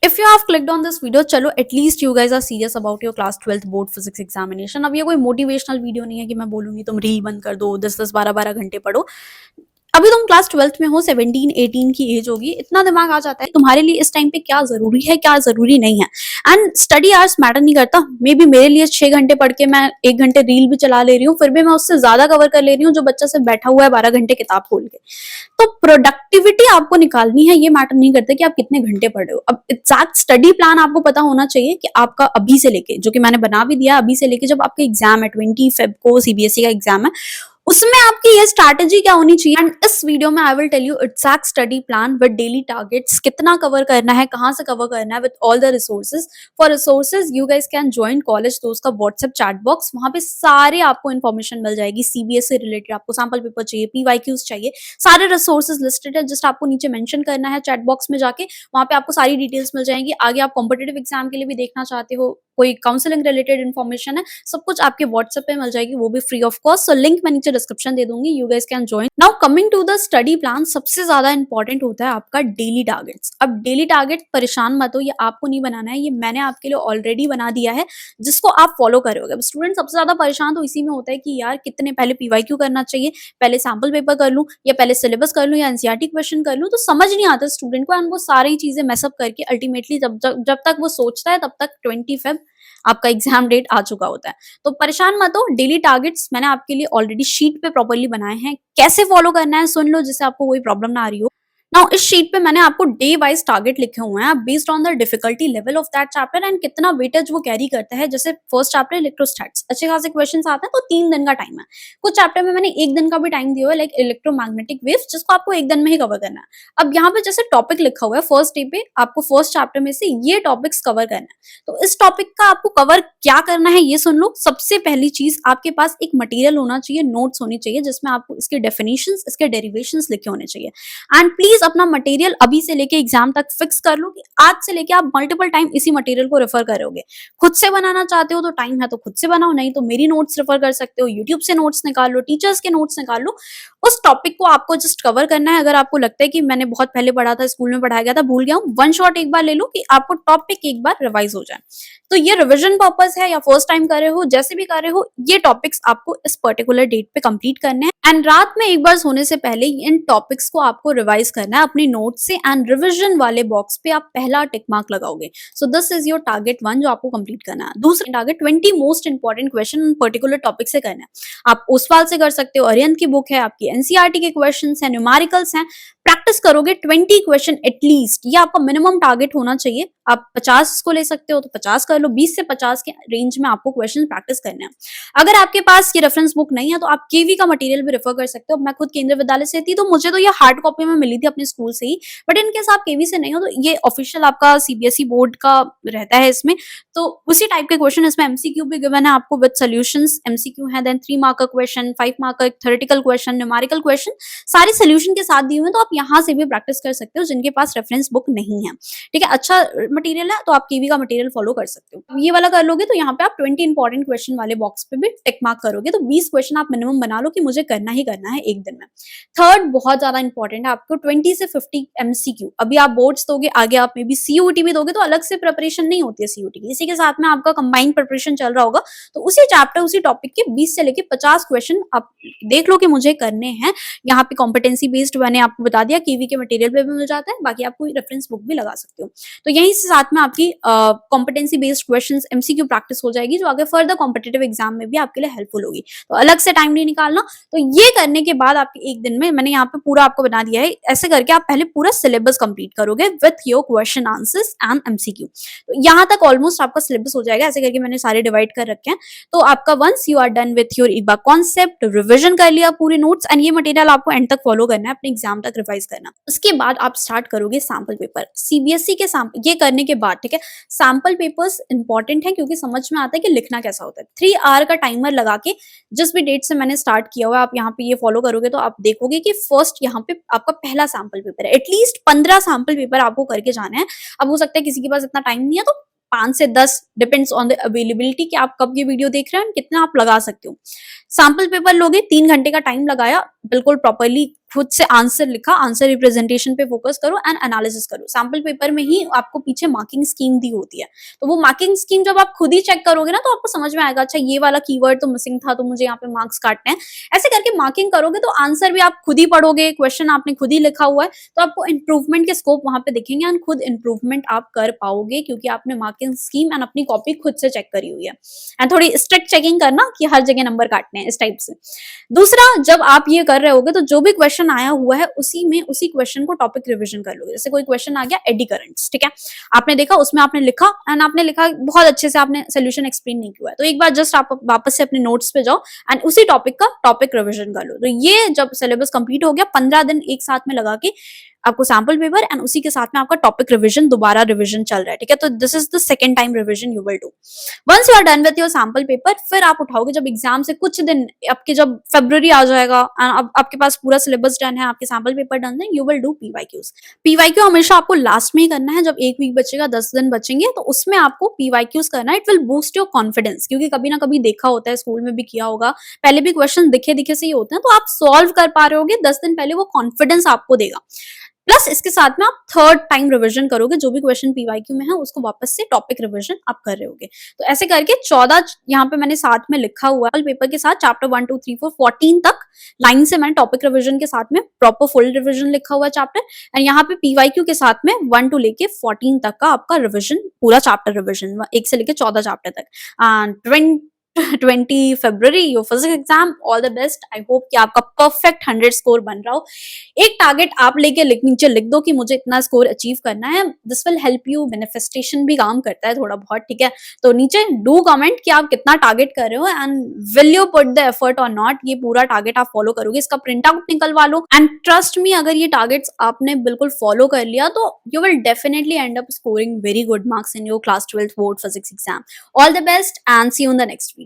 If you have clicked on this video, चलो at least you guys are serious about your class 12th board physics examination. अब ये कोई motivational video नहीं है कि मैं बोलूंगी तुम रील बंद कर दो, 10-10, 12-12 घंटे पढ़ो। अभी तुम क्लास 12th में हो, 17-18 की एज होगी, इतना दिमाग आ जाता है तुम्हारे लिए इस टाइम पे क्या जरूरी है, क्या जरूरी नहीं है। एंड स्टडी आवर्स मैटर नहीं करता। मे बी मेरे लिए 6 घंटे पढ़ के मैं 1 घंटे रील भी चला ले रही हूँ, फिर भी मैं उससे ज्यादा कवर कर ले रही हूँ जो बच्चा सिर्फ बैठा हुआ है 12 घंटे किताब खोल के। तो प्रोडक्टिविटी आपको निकालनी है, ये मैटर नहीं करता कि आप कितने घंटे पढ़ रहे हो। अब एग्जैक्ट स्टडी प्लान आपको पता होना चाहिए कि आपका अभी से लेके, जो कि मैंने बना भी दिया, अभी से लेके जब आपका एग्जाम है 20 फेब को सीबीएसई का एग्जाम है, उसमें आपकी ये स्ट्रैटेजी क्या होनी चाहिए। एंड इस वीडियो में I will tell you exact study plan with daily targets, कितना कवर करना है, कहां से कवर करना है, with all the resources. For resources you guys can join college Dost का व्हाट्सएप चैट बॉक्स, वहां पे सारे आपको इन्फॉर्मेशन मिल जाएगी। सीबीएसई रिलेटेड आपको सैम्पल पेपर चाहिए, पीवाईक्यूज चाहिए, सारे रिसोर्सेज लिस्टेड है। जस्ट आपको नीचे मेंशन करना है चैट बॉक्स में जाके, वहां पे आपको सारी डिटेल्स मिल जाएंगी। आगे आप कॉम्पिटेटिव एग्जाम के लिए भी देखना चाहते हो, कोई काउंसलिंग रिलेटेड इन्फॉर्मेशन है, सब कुछ आपके व्हाट्सएप पे मिल जाएगी, वो भी free of cost. So link मैं नीचे डिस्क्रिप्शन दे दूंगी, you guys can join. Now coming to the study plan, सबसे ज्यादा इंपॉर्टेंट होता है आपका डेली टारगेट्स। अब डेली टारगेट परेशान मत हो, ये आपको नहीं बनाना है, ये मैंने आपके लिए ऑलरेडी बना दिया है, जिसको आप फॉलो करोगे। अब स्टूडेंट सबसे ज्यादा परेशान तो इसी में होता है कि यार कितने पहले पीवाईक्यू करना चाहिए, पहले सैम्पल पेपर कर लूं, या पहले सिलेबस कर लूं, या एनसीईआरटी क्वेश्चन कर लूं। तो समझ नहीं आता स्टूडेंट को, एंड वो सारी चीजें मेसअप करके अल्टीमेटली जब तक वो सोचता है तब तक 20 फेब आपका एग्जाम डेट आ चुका होता है। तो परेशान मत हो, डेली टारगेट्स मैंने आपके लिए ऑलरेडी शीट पे प्रॉपर्ली बनाए हैं, कैसे फॉलो करना है सुन लो, जिससे आपको कोई प्रॉब्लम ना आ रही हो। नाउ इस शीट पे मैंने आपको डे वाइज टारगेट लिखे हुए हैं based on the difficulty level of that chapter and कितना वेटेज वो कैरी करता है। जैसे फर्स्ट चैप्टर इलेक्ट्रोस्टैट्स, अच्छे खासे क्वेश्चंस आते हैं तो 3 दिन का टाइम है। कुछ चैप्टर में मैंने 1 दिन का भी टाइम दिया हुआ है, लाइक इलेक्ट्रोमैग्नेटिक वेव्स, जिसको आपको 1 दिन में ही कवर करना है। अब यहाँ पे जैसे टॉपिक लिखा हुआ है फर्स्ट डे पे, आपको फर्स्ट चैप्टर में से ये टॉपिक्स कवर करना है। तो इस टॉपिक का आपको कवर क्या करना है ये सुन लो। सबसे पहली चीज, आपके पास एक मटेरियल होना चाहिए, नोट्स होनी चाहिए, जिसमें आपको इसके डेफिनेशंस, इसके डेरिवेशंस लिखे होने चाहिए। एंड प्लीज अपना मटेरियल अभी से लेके एग्जाम तक फिक्स कर लो कि आज से लेके आप मल्टीपल टाइम इसी मटेरियल को रेफर करोगे। खुद से बनाना चाहते हो तो टाइम है तो खुद से बनाओ, नहीं तो मेरी नोट्स रेफर कर सकते हो, यूट्यूब से नोट्स निकाल लो, टीचर्स के नोट्स निकाल लो। उस टॉपिक को आपको जस्ट कवर करना है। अगर आपको लगता है कि मैंने बहुत पहले पढ़ा था, स्कूल में पढ़ाया गया था, भूल गया हूँ, वन शॉट एक बार ले लो कि आपको टॉपिक एक बार रिवाइज हो जाए। तो ये रिविजन पर्पस है या फर्स्ट टाइम कर रहे हो, जैसे भी कर रहे हो, ये टॉपिक्स आपको इस पर्टिकुलर डेट पे कंप्लीट करने हैं। एंड रात में एक बार सोने से पहले इन टॉपिक्स को आपको रिवाइज करना है अपनी नोट से, एंड रिविजन वाले बॉक्स पे आप पहला टिक मार्क लगाओगे। So this is your target 1 जो आपको कंप्लीट करना है। दूसरा target 20 most important question particular topic से करना है। आप ओसवाल से कर सकते हो, अरिहंत की बुक है, आपकी एनसीईआरटी के क्वेश्चंस हैं, न्यूमेरिकल्स हैं। प्रैक्टिस करोगे 20 क्वेश्चन एटलीस्ट, ये आपका मिनिमम टारगेट होना चाहिए। आप 50 को ले सकते हो तो 50 कर लो, 20 से 50 के रेंज में आपको क्वेश्चन प्रैक्टिस करने हैं। अगर आपके पास ये रेफरेंस बुक नहीं है तो आप केवी का मटेरियल भी रेफर कर सकते हो। मैं खुद केंद्रीय विद्यालय से थी तो मुझे तो ये हार्ड कॉपी में मिली थी अपने स्कूल से ही, बट इनकेस आप केवी से नहीं हो तो ये ऑफिशियल आपका सीबीएसई बोर्ड का रहता है इसमें। तो उसी टाइप के क्वेश्चन इसमें एमसीक्यू भी गिवन है आपको विद सॉल्यूशंस। एमसीक्यू है, देन 3 मार्क का क्वेश्चन, 5 मार्क का थ्योरेटिकल क्वेश्चन, न्यूमेरिकल क्वेश्चन, सारे सोल्यूशन के साथ दिए हुए हैं। तो आप यहाँ से भी प्रैक्टिस कर सकते हो जिनके पास रेफरेंस बुक नहीं है। ठीक है, अच्छा मटेरियल है तो आप केवी का मटेरियल फॉलो कर सकते हो। ये वाला कर लोगे तो यहाँ पे आप 20 इंपॉर्टेंट क्वेश्चन वाले बॉक्स पे भी टिक मार्क करोगे, तो 20 क्वेश्चन आप मिनिमम बना लो कि मुझे करना ही करना है एक दिन में। थर्ड बहुत ज्यादा इंपॉर्टेंट है, आपको 20 से 50 एमसीक्यू। अभी आप बोर्ड्स दोगे, आगे आप मे बी सीयूटी भी दोगे, तो अलग से प्रिपरेशन नहीं होती है सीयूटी की, इसी के साथ में आपका कंबाइंड प्रिपरेशन चल रहा होगा। तो उसी चैप्टर, उसी टॉपिक के 20 से लेके 50 क्वेश्चन आप देख लो कि मुझे करने हैं। यहाँ पे कॉम्पिटेंसी बेस्ड मैंने आपको बता दिया, केवी के मटेरियल पे भी मिल जाता है, बाकी आप कोई रेफरेंस बुक भी लगा सकते हो। तो यहीं से साथ में आपकी competency based questions MCQ practice हो जाएगी, जो आगे फर्दर कॉम्पिटेटिव एग्जाम में भी आपके लिए हेल्पफुल होगी। तो अलग से टाइम नहीं निकालना। तो ये करने के बाद आपके एक दिन में, मैंने यहाँ पे पूरा आपको बना दिया है, ऐसे करके आप पहले पूरा सिलेबस कंप्लीट करोगे with your question answers and MCQ. तो यहाँ तक ऑलमोस्ट आपका सिलेबस हो जाएगा। ऐसे करके मैंने सारे डिवाइड कर रखे हैं। तो आपका once you are done with your एक बार कॉन्सेप्ट रिविजन कर लिया पूरे नोट्स, एंड ये मटेरियल आपको एंड तक फॉलो करना है, अपने एग्जाम तक रिवाइज करना। उसके बाद आप स्टार्ट करोगे सैम्पल पेपर। सीबीएसई के सैम्पल ये करने के बाद, ठीक है, सैम्पल पेपर्स इंपॉर्टेंट है क्योंकि समझ में आता है कि लिखना कैसा होता है। 3 आवर का टाइमर लगा के जिस भी डेट से मैंने स्टार्ट किया हुआ है, आप यहाँ पे ये फॉलो करोगे तो आप देखोगे कि फर्स्ट यहाँ पे आपका पहला सैम्पल पेपर है। एटलीस्ट 15 सैम्पल पेपर आपको करके जाना है। अब हो सकता है किसी के पास इतना टाइम नहीं है तो 5 से 10, डिपेंड्स ऑन द अवेलेबिलिटी कि आप कब ये वीडियो देख रहे हैं, कितना आप लगा सकते हो। सैम्पल पेपर लोगे, 3 घंटे का टाइम लगाया, बिल्कुल प्रॉपरली खुद से आंसर लिखा, आंसर रिप्रेजेंटेशन पे फोकस करो एंड एनालिसिस करो। सैम्पल पेपर में ही आपको पीछे मार्किंग स्कीम दी होती है, तो वो मार्किंग स्कीम जब आप खुद ही चेक करोगे ना, तो आपको समझ में आएगा, अच्छा ये वाला कीवर्ड तो मिसिंग था, तो मुझे यहाँ पे मार्क्स काटने हैं। ऐसे करके मार्किंग करोगे तो आंसर भी आप खुद ही पढ़ोगे, क्वेश्चन आपने खुद ही लिखा हुआ है, तो आपको इंप्रूवमेंट के स्कोप वहां पे दिखेंगे एंड खुद इंप्रूवमेंट आप कर पाओगे, क्योंकि आपने मार्किंग स्कीम एंड अपनी कॉपी खुद से चेक करी हुई है। एंड थोड़ी स्ट्रिक्ट चेकिंग करना कि हर जगह नंबर काटने हैं, इस टाइप से। दूसरा, जब आप ये कर रहे होगे तो जो भी क्वेश्चन आया हुआ है उसी में उसी क्वेश्चन को टॉपिक रिवीजन कर लोगे। जैसे कोई क्वेश्चन आ गया एडी करंट्स, ठीक है, आपने देखा, उसमें आपने लिखा एंड आपने लिखा बहुत अच्छे से, आपने सोल्यूशन एक्सप्लेन नहीं किया है, तो एक बार जस्ट आप वापस से अपने नोट्स पे जाओ एंड उसी टॉपिक का टॉपिक रिवीजन कर लो। तो ये जब सिलेबस कंप्लीट हो गया, 15 दिन एक साथ में लगा के आपको सैम्पल पेपर एंड उसी के साथ में आपका टॉपिक रिवीजन, दोबारा रिवीजन चल रहा है, ठीक है। तो this is the second time revision you will do. Once you are done with your sample paper, फिर आप उठाओगे जब एग्जाम से कुछ दिन, आपके जब फरवरी आ जाएगा, अब आपके पास पूरा सिलेबस डन है, आपके सैम्पल पेपर डन है, you will do PYQs. PYQ हमेशा आपको लास्ट में ही करना है, जब एक वीक बचेगा, 10 दिन बचेंगे, तो उसमें आपको पीवाईक्यूज करना है। It will boost your confidence, क्योंकि कभी ना कभी देखा होता है, स्कूल में भी किया होगा, पहले भी क्वेश्चन दिखे दिखे से ही होते हैं, तो आप सॉल्व कर पा रहे होगे 10 दिन पहले, वो कॉन्फिडेंस आपको देगा। प्लस इसके साथ में आप थर्ड टाइम रिवीजन करोगे, जो भी क्वेश्चन पीवाईक्यू में है उसको वापस से टॉपिक रिवीजन आप कर रहे होगे। तो ऐसे करके 14 यहाँ पे मैंने साथ में लिखा हुआ है पेपर के साथ, चैप्टर 1 2 3 4 14 तक लाइन से मैंने टॉपिक रिवीजन के साथ में प्रॉपर फुल रिवीजन लिखा हुआ चैप्टर, एंड यहाँ पे पीवाईक्यू के साथ में 1 टू लेके 14 तक का आपका रिवीजन, पूरा चैप्टर रिवीजन 1 से लेके 14 चैप्टर तक। And 20 February your physics exam, all the best. I hope कि आपका परफेक्ट 100 स्कोर बन रहा हो। एक टारगेट आप लेके नीचे लिख दो कि मुझे इतना स्कोर अचीव करना है। This will help you, manifestation भी काम करता है थोड़ा बहुत, ठीक है। तो नीचे डू कमेंट कि आप कितना टारगेट कर रहे हो and will you put the effort और नॉट। ये पूरा टारगेट आप फॉलो करोगे, इसका प्रिंट आउट निकलवा लो एंड ट्रस्ट मी, अगर ये टारगेट्स आपने बिल्कुल फॉलो कर लिया तो you will definitely end up scoring very good marks in your class 12th board physics exam. All the best and see you in the next video.